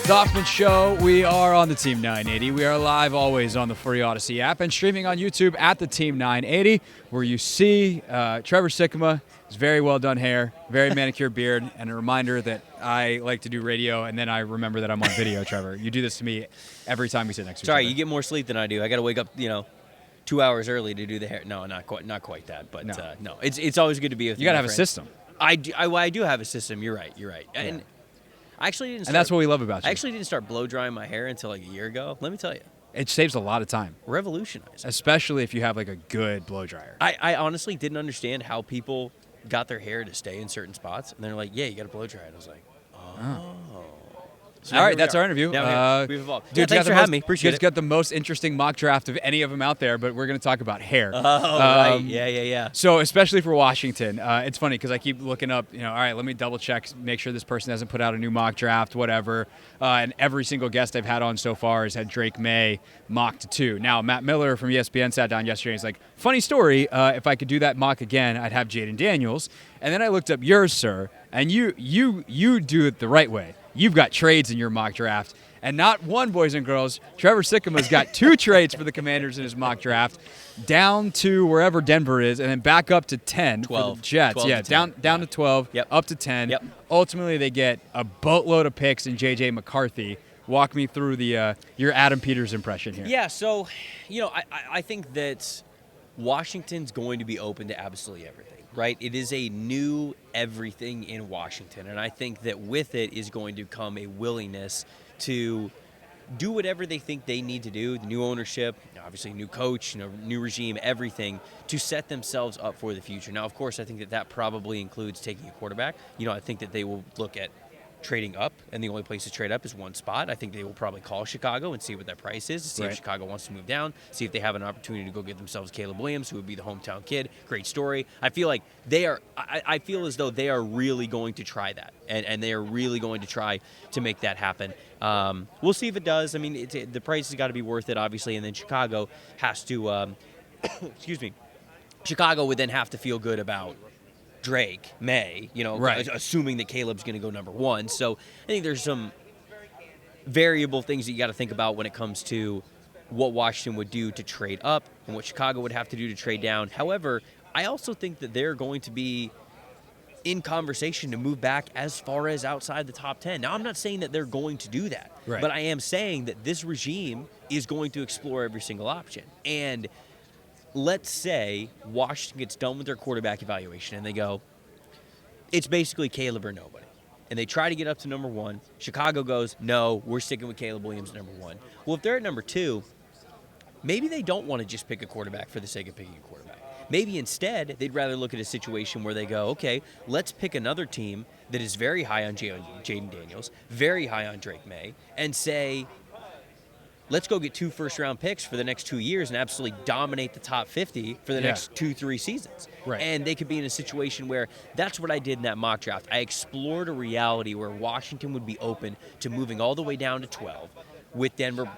The Hoffman Show, we are on the Team 980. We are live always on the free Odyssey app and streaming on YouTube at the Team 980, where you see Trevor Sikkema, his very well done hair, very manicured beard, and a reminder that I like to do radio, and then I remember that I'm on video, Trevor. You do this to me every time we sit next to each other. Sorry, you get more sleep than I do. I got to wake up, 2 hours early to do the hair. No, not quite that, but no. It's always good to be with you. You got to have a system. I do have a system. You're right. Yeah. And I actually didn't. And that's what we love about you. I actually didn't start blow drying my hair until like a year ago. Let me tell you. It saves a lot of time. Revolutionized. Especially if you have like a good blow dryer. I honestly didn't understand how people got their hair to stay in certain spots. And they're like, yeah, you got to blow dry it. I was like, oh. So all right, that's our interview. We've evolved. Dude, thanks for having me. Appreciate it. It's got the most interesting mock draft of any of them out there, but we're going to talk about hair. Oh, right. Yeah. So especially for Washington, it's funny because I keep looking up, all right, let me double check, make sure this person hasn't put out a new mock draft, whatever. And every single guest I've had on so far has had Drake Maye mocked to 2. Now, Matt Miller from ESPN sat down yesterday and he's like, funny story, if I could do that mock again, I'd have Jaden Daniels. And then I looked up yours, sir, and you do it the right way. You've got trades in your mock draft. And not one, boys and girls. Trevor Sikkema's got 2 trades for the Commanders in his mock draft, down to wherever Denver is, and then back up to 10 for the Jets. 12 yeah, to 10. down to 12, Yep. up to 10. Yep. Ultimately, they get a boatload of picks in JJ McCarthy. Walk me through the your Adam Peters impression here. Yeah, so, I think that Washington's going to be open to absolutely everything. Right? It is a new everything in Washington, and I think that with it is going to come a willingness to do whatever they think they need to do, the new ownership, obviously new coach, new regime, everything, to set themselves up for the future. Now, of course, I think that probably includes taking a quarterback. I think that they will look at trading up, and the only place to trade up is one spot. I think they will probably call Chicago and see what that price is, see if Chicago wants to move down, see if they have an opportunity to go get themselves Caleb Williams, who would be the hometown kid. Great story. I feel like I feel as though they are really going to try that, and they are really going to try to make that happen. We'll see if it does. I mean, the price has got to be worth it, obviously, and then Chicago has to, excuse me, Chicago would then have to feel good about Drake Maye, assuming that Caleb's going to go number 1. So I think there's some variable things that you got to think about when it comes to what Washington would do to trade up and what Chicago would have to do to trade down. However, I also think that they're going to be in conversation to move back as far as outside the top 10. Now, I'm not saying that they're going to do that, but I am saying that this regime is going to explore every single option. And let's say Washington gets done with their quarterback evaluation and they go, it's basically Caleb or nobody. And they try to get up to number 1. Chicago goes, no, we're sticking with Caleb Williams at number 1. Well, if they're at number 2, maybe they don't want to just pick a quarterback for the sake of picking a quarterback. Maybe instead, they'd rather look at a situation where they go, okay, let's pick another team that is very high on Jaden Daniels, very high on Drake Maye, and say, let's go get 2 first-round picks for the next 2 years and absolutely dominate the top 50 for the next 2-3 seasons. Right. And they could be in a situation where that's what I did in that mock draft. I explored a reality where Washington would be open to moving all the way down to 12 with Denver,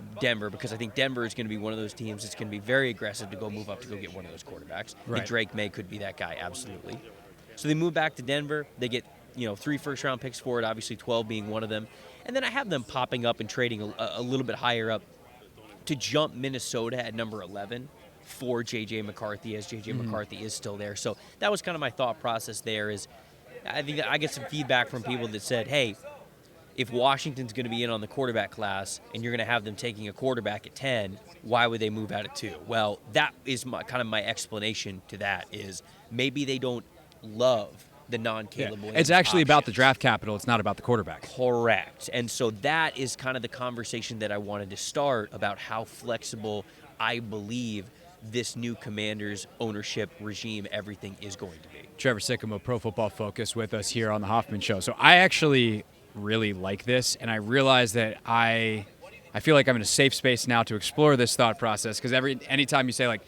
because I think Denver is going to be one of those teams that's going to be very aggressive to go move up to go get one of those quarterbacks. Right. And Drake Maye could be that guy, absolutely. So they move back to Denver. They get 3 first-round picks for it, obviously 12 being one of them. And then I have them popping up and trading a little bit higher up to jump Minnesota at number 11 for JJ McCarthy, as JJ McCarthy is still there. So that was kind of my thought process there. Is I think I get some feedback from people that said, hey, if Washington's going to be in on the quarterback class and you're going to have them taking a quarterback at 10, why would they move out at 2? Well, that is my explanation to that is maybe they don't love the non-Caleb Williams It's actually options. about the draft capital. It's not about the quarterback. Correct. And so that is kind of the conversation that I wanted to start about how flexible I believe this new Commanders ownership regime, everything is going to be. Trevor Sikkema, Pro Football Focus, with us here on the Hoffman Show. So I actually really like this, and I realize that I feel like I'm in a safe space now to explore this thought process, because anytime you say, like,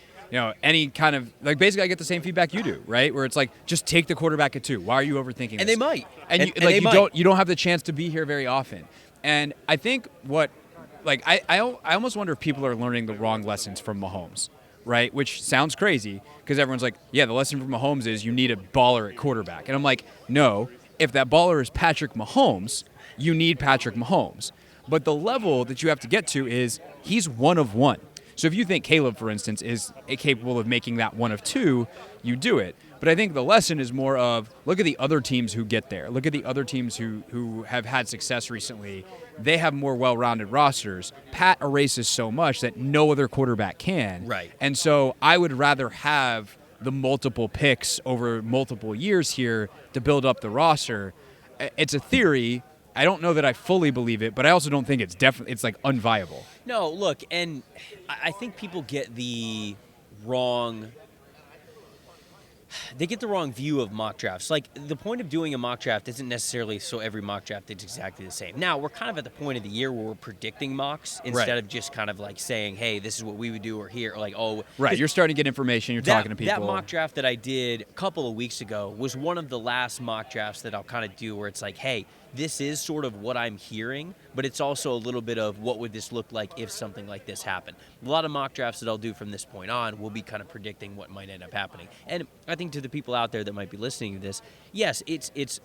any kind of, like, basically I get the same feedback you do, right? Where it's like, just take the quarterback at 2. Why are you overthinking this? And they might. And you don't have the chance to be here very often. And I think I almost wonder if people are learning the wrong lessons from Mahomes, right? Which sounds crazy, because everyone's like, yeah, the lesson from Mahomes is you need a baller at quarterback. And I'm like, no, if that baller is Patrick Mahomes, you need Patrick Mahomes. But the level that you have to get to is he's one of one. So if you think Caleb, for instance, is capable of making that one of two, you do it. But I think the lesson is more of look at the other teams who get there. Look at the other teams who have had success recently. They have more well-rounded rosters. Pat erases so much that no other quarterback can. Right. And so I would rather have the multiple picks over multiple years here to build up the roster. It's a theory. I don't know that I fully believe it, but I also don't think it's like unviable. No, look, and I think people get the wrong view of mock drafts. Like, the point of doing a mock draft isn't necessarily so every mock draft is exactly the same. Now, we're kind of at the point of the year where we're predicting mocks instead of just kind of like saying, hey, this is what we would do, or here, or like, oh. Right, you're starting to get information, you're talking to people. That mock draft that I did a couple of weeks ago was one of the last mock drafts that I'll kind of do where it's like, hey, this is sort of what I'm hearing, but it's also a little bit of what would this look like if something like this happened. A lot of mock drafts that I'll do from this point on will be kind of predicting what might end up happening. And I think to the people out there that might be listening to this, yes, it's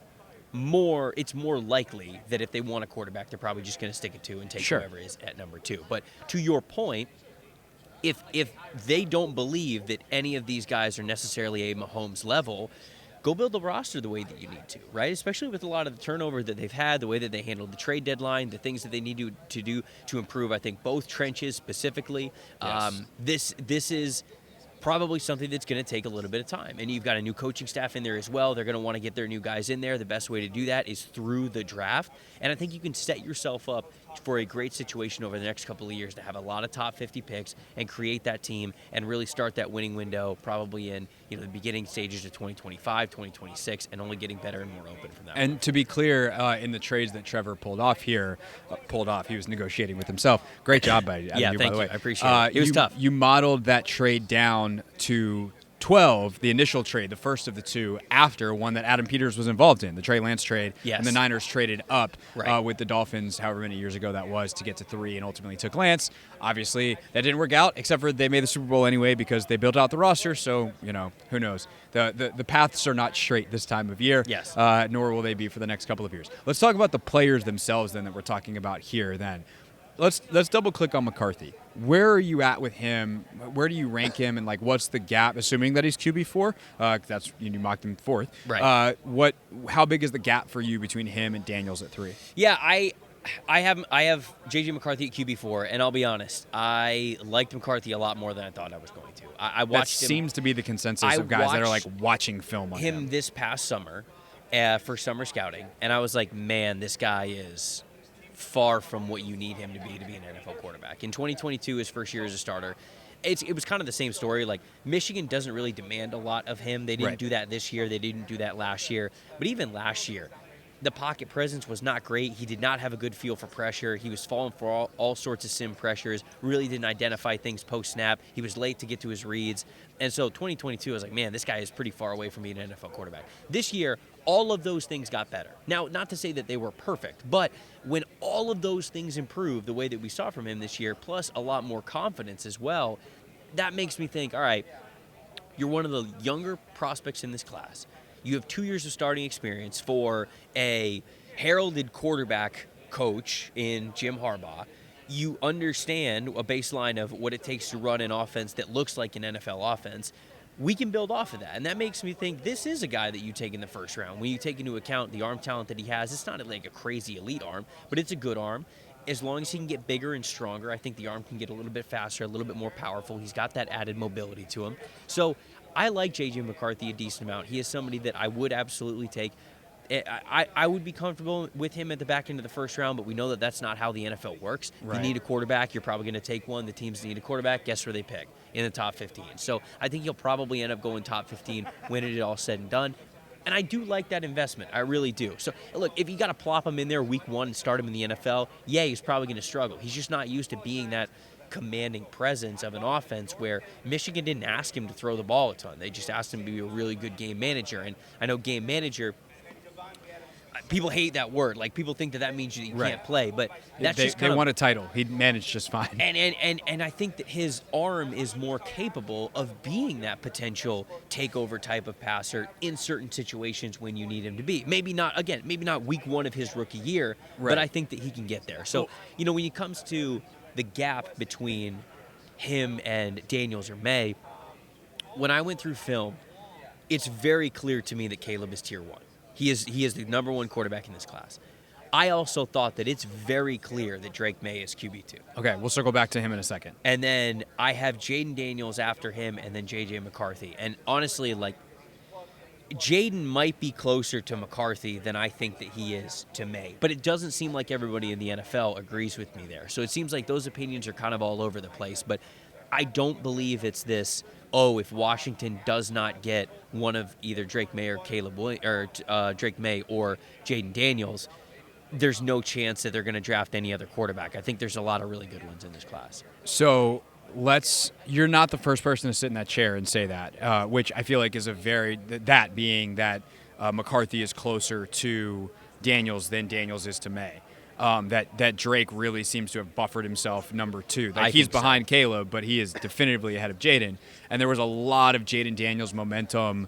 more likely that if they want a quarterback, they're probably just going to stick it to and take whoever is at number 2. But to your point, if they don't believe that any of these guys are necessarily a Mahomes level, go build the roster the way that you need to, right? Especially with a lot of the turnover that they've had, the way that they handled the trade deadline, the things that they need to do to improve, I think, both trenches specifically. Yes. This is probably something that's going to take a little bit of time. And you've got a new coaching staff in there as well. They're going to want to get their new guys in there. The best way to do that is through the draft. And I think you can set yourself up for a great situation over the next couple of years to have a lot of top 50 picks and create that team and really start that winning window probably in the beginning stages of 2025, 2026, and only getting better and more open from that. And to be clear, in the trades that Trevor pulled off, he was negotiating with himself. Great job by you, by the way. I appreciate it. It was tough. You modeled that trade down to 12, the initial trade, the first of the two, after one that Adam Peters was involved in, the Trey Lance trade. Yes. And the Niners traded up with the Dolphins, however many years ago that was, to get to 3 and ultimately took Lance. Obviously, that didn't work out, except for they made the Super Bowl anyway because they built out the roster, so, who knows. The paths are not straight this time of year, yes. Nor will they be for the next couple of years. Let's talk about the players themselves then that we're talking about here then. Let's double-click on McCarthy. Where are you at with him? Where do you rank him, and what's the gap? Assuming that he's QB4, that's you mocked him 4th. Right. How big is the gap for you between him and Daniels at 3? Yeah, I have JJ McCarthy at QB4, and I'll be honest, I liked McCarthy a lot more than I thought I was going to. I watched him. That seems to be the consensus of guys that are watching film on him. This past summer for summer scouting, and I was like, man, this guy is far from what you need him to be an NFL quarterback. In 2022, his first year as a starter, it was kind of the same story. Like, Michigan doesn't really demand a lot of him. They didn't do that this year. They didn't do that last year. But even last year, the pocket presence was not great. He did not have a good feel for pressure. He was falling for all sorts of sim pressures, really didn't identify things post-snap. He was late to get to his reads. And so 2022, I was like, man, this guy is pretty far away from being an NFL quarterback. This year, all of those things got better. Now, not to say that they were perfect, but when all of those things improved the way that we saw from him this year, plus a lot more confidence as well, that makes me think, all right, you're one of the younger prospects in this class. You have 2 years of starting experience for a heralded quarterback coach in Jim Harbaugh. You understand a baseline of what it takes to run an offense that looks like an NFL offense. We can build off of that. And that makes me think this is a guy that you take in the first round. When you take into account the arm talent that he has, it's not like a crazy elite arm, but it's a good arm. As long as he can get bigger and stronger, I think the arm can get a little bit faster, a little bit more powerful. He's got that added mobility to him. So I like JJ McCarthy a decent amount. He is somebody that I would absolutely take. I would be comfortable with him at the back end of the first round, but we know that that's not how the NFL works. Right. You need a quarterback. You're probably going to take one. The teams need a quarterback. Guess where they pick? In the top 15. So I think he'll probably end up going top 15 when it is all said and done. And I do like that investment. I really do. So, look, if you got to plop him in there week 1 and start him in the NFL, yeah, he's probably going to struggle. He's just not used to being that commanding presence of an offense where Michigan didn't ask him to throw the ball a ton. They just asked him to be a really good game manager. And I know game manager, people hate that word. Like, people think that means that you can't play, but that's just they won a title. He managed just fine. And I think that his arm is more capable of being that potential takeover type of passer in certain situations when you need him to be. Maybe not week 1 of his rookie year, but I think that he can get there. So, when it comes to the gap between him and Daniels or Maye, when I went through film, it's very clear to me that Caleb is tier 1. He is the number 1 quarterback in this class. I also thought that it's very clear that Drake Maye is QB2. Okay, we'll circle back to him in a second. And then I have Jaden Daniels after him, and then JJ McCarthy. And honestly, like, Jaden might be closer to McCarthy than I think that he is to Maye. But it doesn't seem like everybody in the NFL agrees with me there. So it seems like those opinions are kind of all over the place. But I don't believe it's this, if Washington does not get one of either Drake Maye or Drake Maye or Jaden Daniels, there's no chance that they're going to draft any other quarterback. I think there's a lot of really good ones in this class. So you're not the first person to sit in that chair and say that, which I feel like is that being that McCarthy is closer to Daniels than Daniels is to Maye. That Drake really seems to have buffered himself number 2. He's behind Caleb, but he is definitively ahead of Jaden. And there was a lot of Jaden Daniels momentum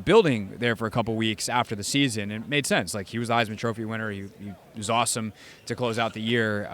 building there for a couple weeks after the season. And it made sense. Like, he was the Heisman Trophy winner. He was awesome to close out the year.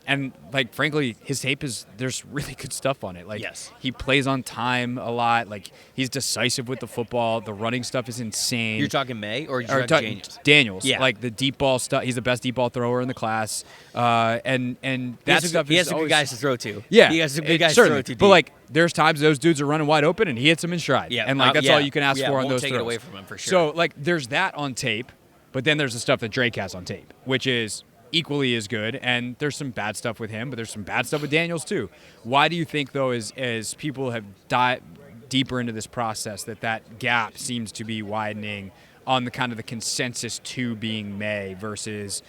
And, like, frankly, his tape there's really good stuff on it. Like, yes. He plays on time a lot. Like, he's decisive with the football. The running stuff is insane. You're talking Maye or you're talking Daniels? Daniels. Yeah. Like, the deep ball stuff. He's the best deep ball thrower in the class. And that stuff he has is some good guys to throw to. Yeah. He has some good guys certainly. to throw to. But, like, there's times those dudes are running wide open and he hits them in stride. Yeah. And, like, that's all you can ask for on those throws. Won't take it away from him for sure. So, like, there's that on tape, but then there's the stuff that Drake has on tape, which is equally as good. And there's some bad stuff with him, but there's some bad stuff with Daniels too. Why do you think, though, as people have dived deeper into this process, that gap seems to be widening on the kind of the consensus to being Maye versus,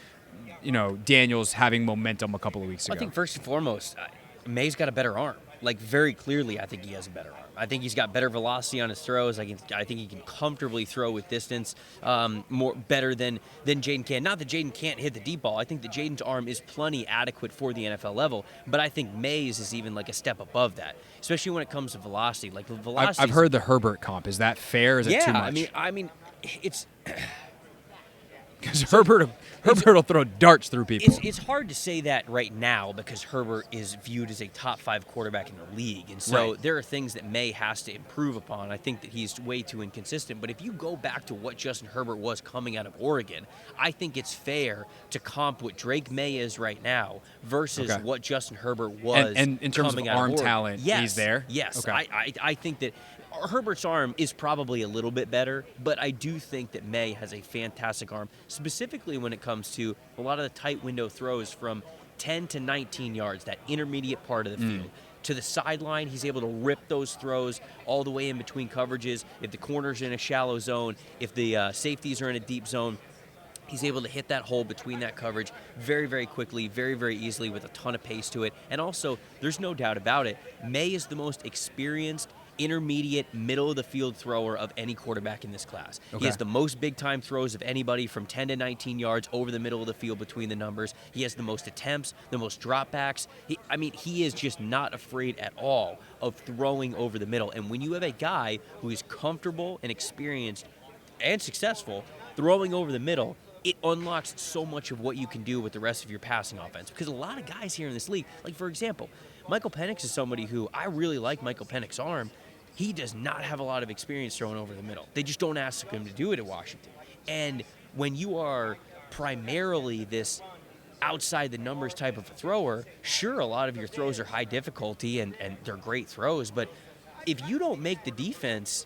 Daniels having momentum a couple of weeks ago? I think first and foremost, Maye's got a better arm. Like, very clearly, I think he has a better arm. I think he's got better velocity on his throws. I think he can comfortably throw with distance better than Jaden can. Not that Jaden can't hit the deep ball. I think that Jaden's arm is plenty adequate for the NFL level, but I think Maye's is even like a step above that, especially when it comes to velocity. Like, the velocity. I've heard the Herbert comp. Is that fair? Is it too much? I mean, it's. Because Herbert will throw darts through people. It's hard to say that right now because Herbert is viewed as a top 5 quarterback in the league. And so there are things that Maye has to improve upon. I think that he's way too inconsistent. But if you go back to what Justin Herbert was coming out of Oregon, I think it's fair to comp what Drake Maye is right now versus what Justin Herbert was and in terms of arm talent, he's there? Yes. Okay. I think that Herbert's arm is probably a little bit better, but I do think that Maye has a fantastic arm, specifically when it comes to a lot of the tight window throws from 10 to 19 yards, that intermediate part of the field. To the sideline, he's able to rip those throws all the way in between coverages. If the corner's in a shallow zone, if the safeties are in a deep zone, he's able to hit that hole between that coverage very, very quickly, very, very easily with a ton of pace to it. And also, there's no doubt about it, Maye is the most experienced intermediate, middle-of-the-field thrower of any quarterback in this class. Okay. He has the most big-time throws of anybody from 10 to 19 yards over the middle of the field between the numbers. He has the most attempts, the most dropbacks. He is just not afraid at all of throwing over the middle. And when you have a guy who is comfortable and experienced and successful throwing over the middle, it unlocks so much of what you can do with the rest of your passing offense. Because a lot of guys here in this league, like, for example, Michael Penix is somebody who I really like Michael Penix's arm. He does not have a lot of experience throwing over the middle. They just don't ask him to do it at Washington. And when you are primarily this outside the numbers type of a thrower, sure, a lot of your throws are high difficulty and they're great throws, but if you don't make the defense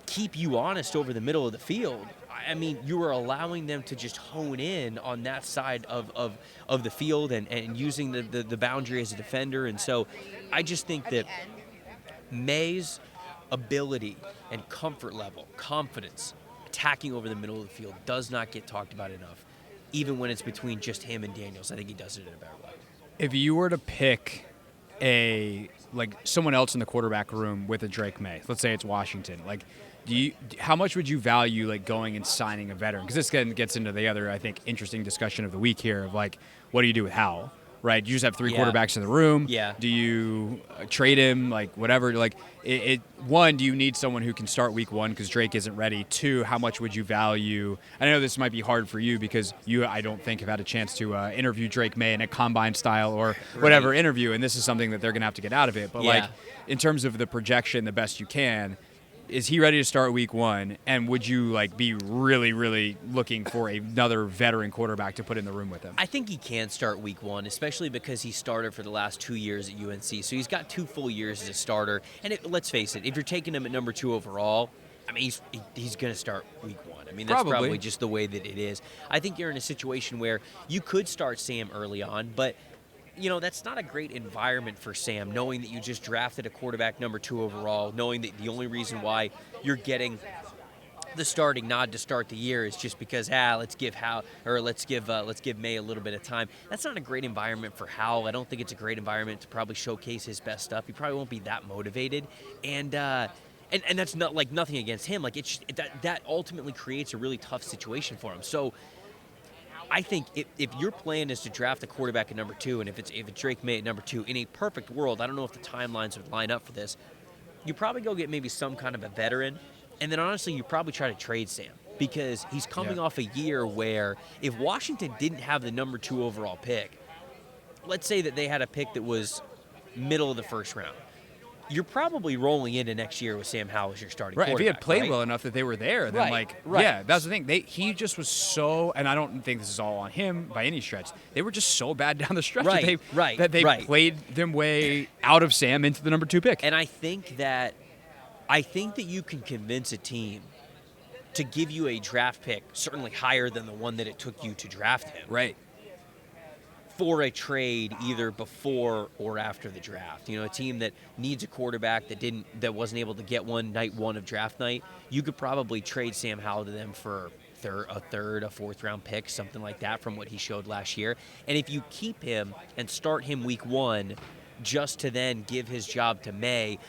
keep you honest over the middle of the field, I mean, you are allowing them to just hone in on that side of the field and using the boundary as a defender. And so I just think that Maye's ability and comfort level, confidence, attacking over the middle of the field does not get talked about enough, even when it's between just him and Daniels. I think he does it in a better way. If you were to pick someone else in the quarterback room with a Drake Maye, let's say it's Washington, How much would you value like going and signing a veteran? Because this gets into the other, I think, interesting discussion of the week here of like, what do you do with Howell? Right, you just have three quarterbacks in the room. Yeah. Do you trade him? Like whatever. Like one, do you need someone who can start week one because Drake isn't ready? Two, how much would you value? I know this might be hard for you because I don't think have had a chance to interview Drake Maye in a combine style or whatever interview, and this is something that they're going to have to get out of it. But like in terms of the projection, the best you can. Is he ready to start week one? And would you like be really, really looking for another veteran quarterback to put in the room with him? I think he can start week one, especially because he started for the last 2 years at UNC. So he's got 2 full years as a starter. And let's face it, if you're taking him at number 2 overall, I mean, he's going to start week one. I mean, that's probably just the way that it is. I think you're in a situation where you could start Sam early on, but you know, that's not a great environment for Sam, knowing that you just drafted a quarterback number 2 overall, knowing that the only reason why you're getting the starting nod to start the year is just because let's give May a little bit of time. That's not a great environment for Howell. I don't think it's a great environment to probably showcase his best stuff. He probably won't be that motivated, and that's not like nothing against him. Like that ultimately creates a really tough situation for him. So I think if your plan is to draft a quarterback at number 2, and if it's Drake Maye at number 2, in a perfect world, I don't know if the timelines would line up for this, you probably go get maybe some kind of a veteran, and then honestly, you probably try to trade Sam because he's coming off a year where if Washington didn't have the number 2 overall pick, let's say that they had a pick that was middle of the first round. You're probably rolling into next year with Sam Howell as your starting quarterback. Right, if he had played well enough that they were there, then yeah, that's the thing. He just was so, and I don't think this is all on him by any stretch. They were just so bad down the stretch that they played them way out of Sam into the number 2 pick. And I think that you can convince a team to give you a draft pick certainly higher than the one that it took you to draft him. Right. For a trade either before or after the draft. You know, a team that needs a quarterback that wasn't able to get one night 1 of draft night, you could probably trade Sam Howell to them for a fourth round pick, something like that from what he showed last year. And if you keep him and start him week 1 just to then give his job to May,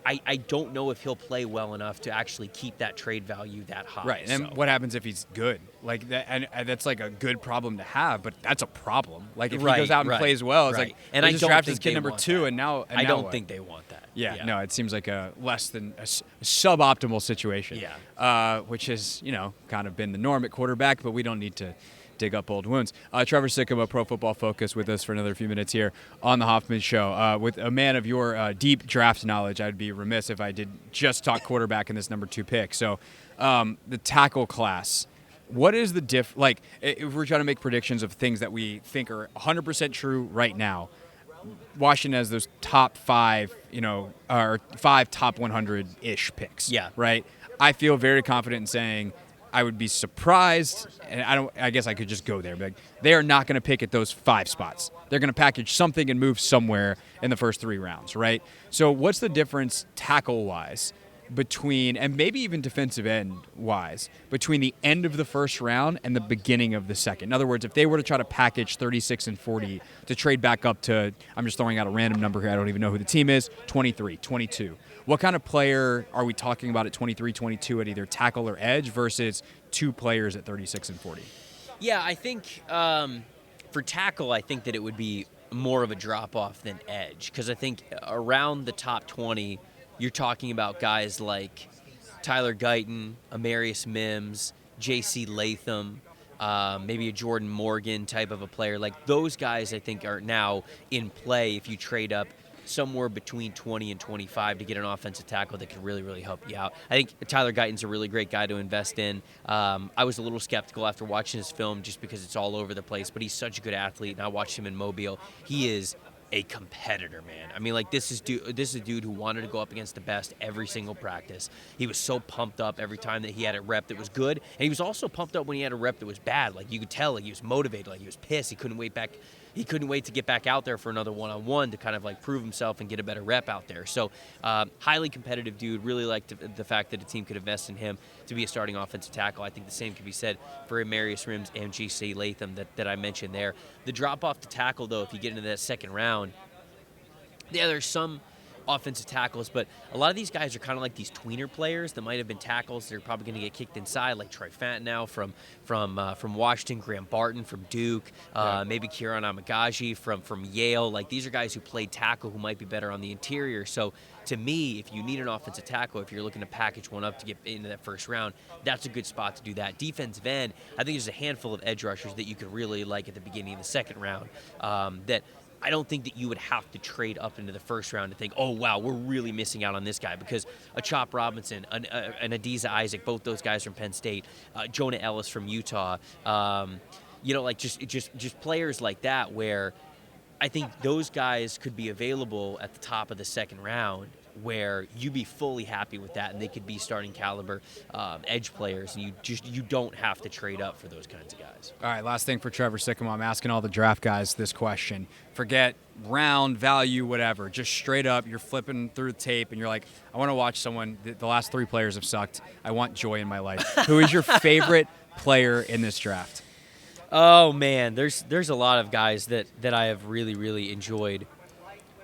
I don't know if he'll play well enough to actually keep that trade value that high. Right, and what happens if he's good? Like that, and that's like a good problem to have, but that's a problem. Like if he goes out and plays well, it's like, and I just don't drafted think his kid number 2, and now I don't think they want that. Yeah, no, it seems like a less than a suboptimal situation. Yeah, which has kind of been the norm at quarterback, but we don't need to dig up old wounds. Trevor Sikkema, Pro Football Focus, with us for another few minutes here on the Hoffman Show. With a man of your deep draft knowledge, I'd be remiss if I did just talk quarterback in this number 2 pick. So the tackle class, what is the like if we're trying to make predictions of things that we think are 100% true right now, Washington has those top 5, or 5 top 100-ish picks. Yeah. Right? I feel very confident in saying I would be surprised, and I guess I could just go there, but they are not going to pick at those 5 spots. They're going to package something and move somewhere in the first 3 rounds, right? So what's the difference tackle-wise between, and maybe even defensive end-wise, between the end of the first round and the beginning of the second? In other words, if they were to try to package 36 and 40 to trade back up to, I'm just throwing out a random number here, I don't even know who the team is, 23, 22. What kind of player are we talking about at 23, 22 at either tackle or edge versus 2 players at 36 and 40? Yeah, I think for tackle, I think that it would be more of a drop-off than edge, because I think around the top 20, you're talking about guys like Tyler Guyton, Amarius Mims, J.C. Latham, maybe a Jordan Morgan type of a player. Like those guys, I think, are now in play if you trade up somewhere between 20 and 25 to get an offensive tackle that could really, really help you out. I think Tyler Guyton's a really great guy to invest in. I was a little skeptical after watching his film just because it's all over the place, but he's such a good athlete, and I watched him in Mobile. He is a competitor, man. I mean, like, this is a dude who wanted to go up against the best every single practice. He was so pumped up every time that he had a rep that was good, and he was also pumped up when he had a rep that was bad. Like, you could tell, like, he was motivated, like, he was pissed. He couldn't wait to get back out there for another one-on-one to kind of like prove himself and get a better rep out there. So highly competitive dude. Really liked the fact that a team could invest in him to be a starting offensive tackle. I think the same could be said for Amarius Mims and J.C. Latham that I mentioned there. The drop off to tackle, though, if you get into that second round, yeah, there's some offensive tackles, but a lot of these guys are kind of like these tweener players that might have been tackles. They're probably going to get kicked inside, like Troy Fantanow from Washington, Graham Barton from Duke, maybe Kieran Amagaji from Yale. Like, these are guys who played tackle who might be better on the interior. So to me, if you need an offensive tackle, if you're looking to package one up to get into that first round, that's a good spot to do that. Defensive end, I think there's a handful of edge rushers that you could really like at the beginning of the second round that I don't think that you would have to trade up into the first round to think, oh, wow, we're really missing out on this guy, because a Chop Robinson, an Adisa Isaac, both those guys from Penn State, Jonah Ellis from Utah, like just players like that, where I think those guys could be available at the top of the second round, where you'd be fully happy with that, and they could be starting caliber edge players, and you don't have to trade up for those kinds of guys. All right, last thing for Trevor Sikkema. I'm asking all the draft guys this question. Forget round, value, whatever. Just straight up, you're flipping through the tape, and you're like, I want to watch someone. The last 3 players have sucked. I want joy in my life. Who is your favorite player in this draft? Oh, man, there's a lot of guys that I have really, really enjoyed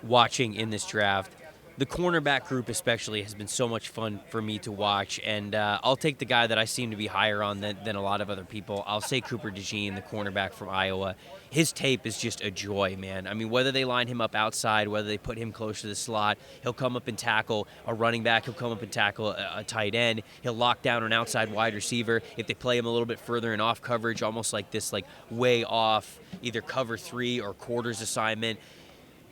watching in this draft. The cornerback group especially has been so much fun for me to watch, and I'll take the guy that I seem to be higher on than a lot of other people. I'll say Cooper DeJean, the cornerback from Iowa. His tape is just a joy, man. I mean, whether they line him up outside, whether they put him close to the slot, he'll come up and tackle a running back, he'll come up and tackle a tight end, he'll lock down an outside wide receiver. If they play him a little bit further in off coverage, almost like this way off, either cover 3 or quarters assignment,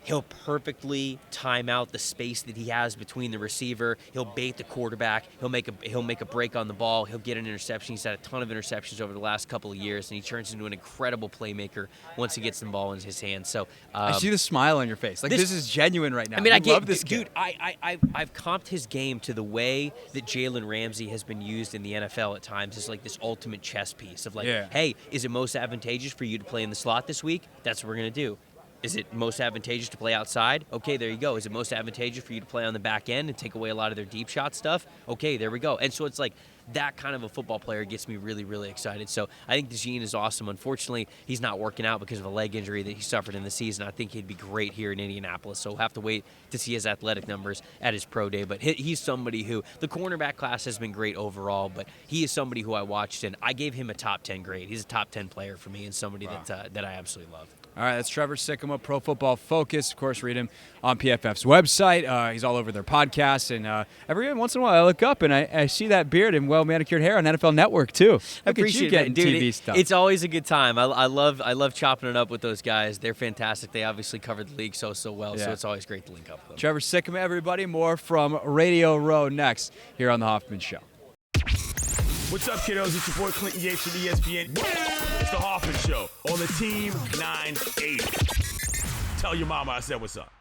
he'll perfectly time out the space that he has between the receiver. He'll bait the quarterback. He'll make a break on the ball. He'll get an interception. He's had a ton of interceptions over the last couple of years, and he turns into an incredible playmaker once he gets the ball in his hands. So I see the smile on your face. Like, this is genuine right now. I mean, I love this kid. Dude, I've comped his game to the way that Jalen Ramsey has been used in the NFL at times as like this ultimate chess piece of like, hey, is it most advantageous for you to play in the slot this week? That's what we're going to do. Is it most advantageous to play outside? Okay, there you go. Is it most advantageous for you to play on the back end and take away a lot of their deep shot stuff? Okay, there we go. And so it's like that kind of a football player gets me really, really excited. So I think DeJean is awesome. Unfortunately, he's not working out because of a leg injury that he suffered in the season. I think he'd be great here in Indianapolis. So we'll have to wait to see his athletic numbers at his pro day. But he's somebody who, the cornerback class has been great overall, but he is somebody who I watched, and I gave him a top 10 grade. He's a top 10 player for me, and somebody that I absolutely love. All right, that's Trevor Sikkema, Pro Football Focus. Of course, read him on PFF's website. He's all over their podcasts. And every once in a while, I look up and I see that beard and well-manicured hair on NFL Network, too. I appreciate getting TV stuff. It's always a good time. I love chopping it up with those guys. They're fantastic. They obviously cover the league so well, so it's always great to link up with them. Trevor Sikkema, everybody. More from Radio Row next here on The Hoffman Show. What's up, kiddos? It's your boy Clinton Yates from ESPN. It's The Hoffman Show on the Team 980. Tell your mama I said what's up.